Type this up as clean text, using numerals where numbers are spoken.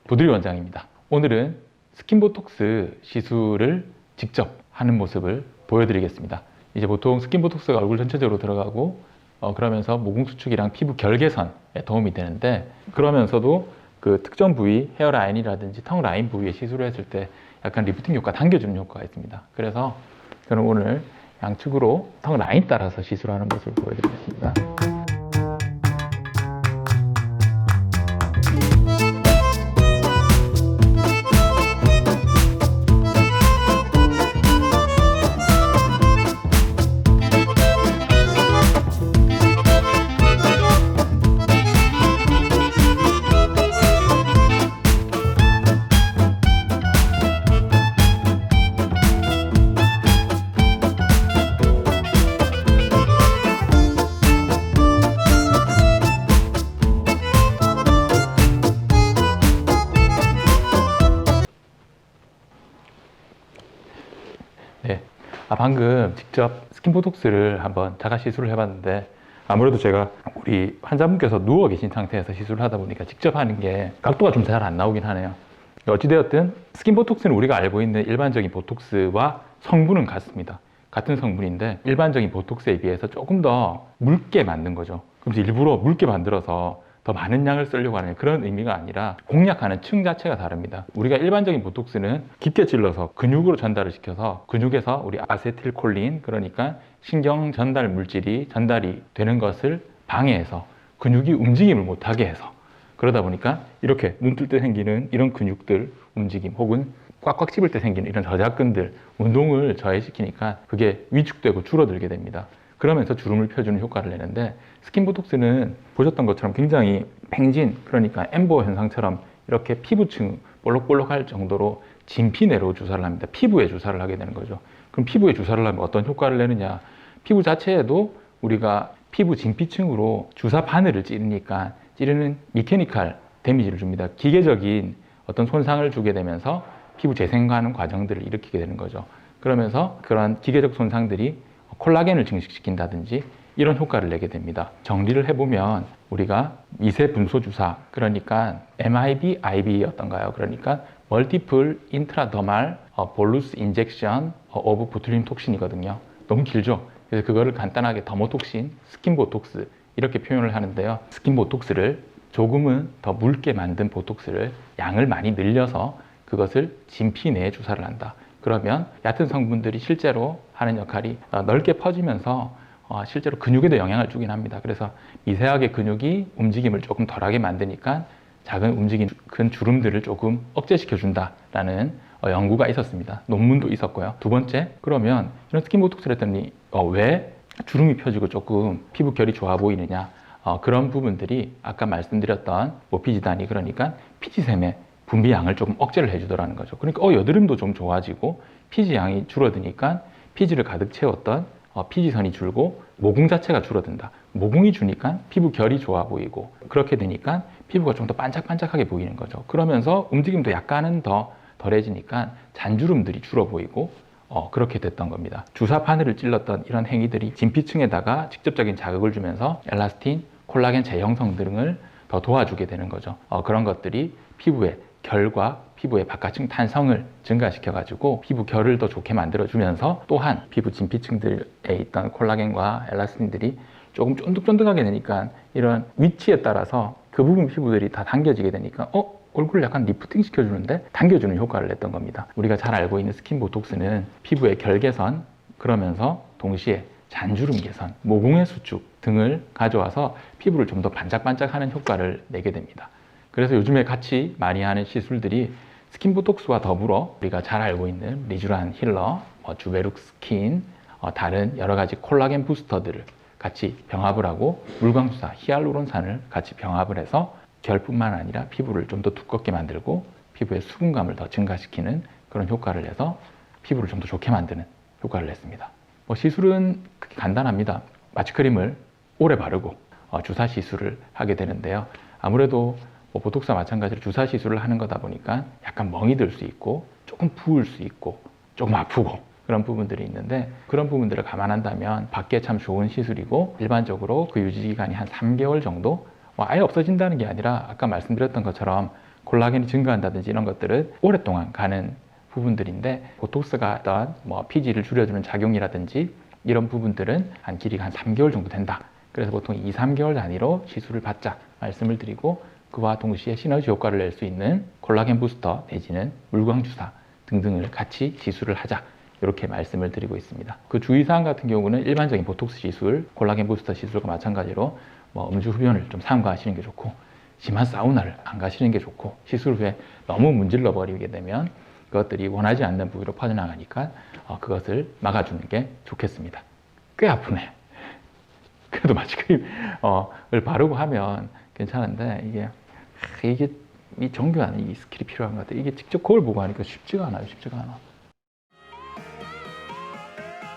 부드리 원장입니다. 오늘은 스킨보톡스 시술을 직접 하는 모습을 보여드리겠습니다. 이제 보통 스킨보톡스가 얼굴 전체적으로 들어가고 그러면서 모공 수축이랑 피부 결 개선에 도움이 되는데, 그러면서도 그 특정 부위, 헤어라인이라든지 턱 라인 부위에 시술을 했을 때 약간 리프팅 효과, 당겨주는 효과가 있습니다. 그래서 저는 오늘 양측으로 턱 라인 따라서 시술하는 모습을 보여드리겠습니다. 네. 방금 직접 스킨보톡스를 한번 자가 시술을 해봤는데, 아무래도 제가 우리 환자분께서 누워 계신 상태에서 시술을 하다 보니까 직접 하는 게 각도가 좀 잘 안 나오긴 하네요. 어찌되었든 스킨보톡스는 우리가 알고 있는 일반적인 보톡스와 성분은 같습니다. 같은 성분인데 일반적인 보톡스에 비해서 조금 더 묽게 만든 거죠. 그래서 일부러 묽게 만들어서 더 많은 양을 쓰려고 하는 그런 의미가 아니라 공략하는 층 자체가 다릅니다. 우리가 일반적인 보톡스는 깊게 찔러서 근육으로 전달을 시켜서 근육에서 우리 아세틸콜린, 그러니까 신경 전달 물질이 전달이 되는 것을 방해해서 근육이 움직임을 못하게 해서, 그러다 보니까 이렇게 눈 뜰 때 생기는 이런 근육들 움직임, 혹은 꽉꽉 씹을 때 생기는 이런 저작근들 운동을 저해시키니까 그게 위축되고 줄어들게 됩니다. 그러면서 주름을 펴주는 효과를 내는데, 스킨보톡스는 보셨던 것처럼 굉장히 팽진, 그러니까 엠보 현상처럼 이렇게 피부층 볼록볼록할 정도로 진피 내로 주사를 합니다. 피부에 주사를 하게 되는 거죠. 그럼 피부에 주사를 하면 어떤 효과를 내느냐? 피부 자체에도 우리가 피부 진피층으로 주사 바늘을 찌르니까 찌르는 미케니컬 데미지를 줍니다. 기계적인 어떤 손상을 주게 되면서 피부 재생하는 과정들을 일으키게 되는 거죠. 그러면서 그런 기계적 손상들이 콜라겐을 증식시킨다든지 이런 효과를 내게 됩니다. 정리를 해보면 우리가 미세 분소 주사, 그러니까 MIB, IB였던가요? 그러니까 멀티플 인트라더말 볼루스 인젝션 오브 보툴린 톡신이거든요. 너무 길죠? 그래서 그거를 간단하게 더모톡신, 스킨보톡스 이렇게 표현을 하는데요. 스킨보톡스를 조금은 더 묽게 만든 보톡스를 양을 많이 늘려서 그것을 진피 내에 주사를 한다. 그러면 얕은 성분들이 실제로 하는 역할이 넓게 퍼지면서 실제로 근육에도 영향을 주긴 합니다. 그래서 미세하게 근육이 움직임을 조금 덜하게 만드니까 작은 움직임, 큰 주름들을 조금 억제시켜 준다라는 연구가 있었습니다. 논문도 있었고요. 두 번째, 그러면 이런 스킨보톡스를 했더니 왜 주름이 펴지고 조금 피부 결이 좋아 보이느냐? 그런 부분들이 아까 말씀드렸던 모피지단이, 그러니까 피지샘의 분비양을 조금 억제를 해주더라는 거죠. 그러니까 여드름도 좀 좋아지고 피지양이 줄어드니까 피지를 가득 채웠던 피지선이 줄고 모공 자체가 줄어든다. 모공이 주니까 피부 결이 좋아 보이고, 그렇게 되니까 피부가 좀 더 반짝반짝하게 보이는 거죠. 그러면서 움직임도 약간은 더 덜해지니까 잔주름들이 줄어 보이고 그렇게 됐던 겁니다. 주사 바늘을 찔렀던 이런 행위들이 진피층에다가 직접적인 자극을 주면서 엘라스틴, 콜라겐 재형성 등을 더 도와주게 되는 거죠. 그런 것들이 피부의 결과 피부의 바깥층 탄성을 증가시켜가지고 피부 결을 더 좋게 만들어주면서, 또한 피부 진피층들에 있던 콜라겐과 엘라스틴들이 조금 쫀득쫀득하게 되니까 이런 위치에 따라서 그 부분 피부들이 다 당겨지게 되니까 얼굴을 약간 리프팅 시켜주는데 당겨주는 효과를 냈던 겁니다. 우리가 잘 알고 있는 스킨보톡스는 피부의 결 개선, 그러면서 동시에 잔주름 개선, 모공의 수축 등을 가져와서 피부를 좀 더 반짝반짝하는 효과를 내게 됩니다. 그래서 요즘에 같이 많이 하는 시술들이 스킨보톡스와 더불어 우리가 잘 알고 있는 리쥬란 힐러, 주베룩스킨, 다른 여러 가지 콜라겐 부스터들을 같이 병합을 하고 물광수사, 히알루론산을 같이 병합을 해서 결뿐만 아니라 피부를 좀 더 두껍게 만들고 피부의 수분감을 더 증가시키는 그런 효과를 내서 피부를 좀 더 좋게 만드는 효과를 냈습니다. 시술은 그렇게 간단합니다. 마취크림을 오래 바르고 주사 시술을 하게 되는데요. 아무래도 보톡스와 마찬가지로 주사 시술을 하는 거다 보니까 약간 멍이 들 수 있고 조금 부을 수 있고 조금 아프고 그런 부분들이 있는데, 그런 부분들을 감안한다면 받기에 참 좋은 시술이고, 일반적으로 그 유지 기간이 한 3개월 정도, 아예 없어진다는 게 아니라 아까 말씀드렸던 것처럼 콜라겐이 증가한다든지 이런 것들은 오랫동안 가는 부분들인데 보톡스가 어떤 뭐 피지를 줄여주는 작용이라든지 이런 부분들은 한 길이가 한 3개월 정도 된다. 그래서 보통 2, 3개월 단위로 시술을 받자 말씀을 드리고 그와 동시에 시너지 효과를 낼 수 있는 콜라겐 부스터 내지는 물광 주사 등등을 같이 시술을 하자. 이렇게 말씀을 드리고 있습니다. 그 주의사항 같은 경우는 일반적인 보톡스 시술, 콜라겐 부스터 시술과 마찬가지로 뭐 음주 흡연을 좀 삼가하시는 게 좋고 심한 사우나를 안 가시는 게 좋고 시술 후에 너무 문질러 버리게 되면 그것들이 원하지 않는 부위로 퍼져나가니까 그것을 막아주는 게 좋겠습니다. 꽤 아프네. 그래도 마취크림을 바르고 하면 괜찮은데 이게 이 정교한 이 스킬이 필요한 것 같아요. 이게 직접 거울 보고 하니까 쉽지가 않아요. 쉽지가 않아.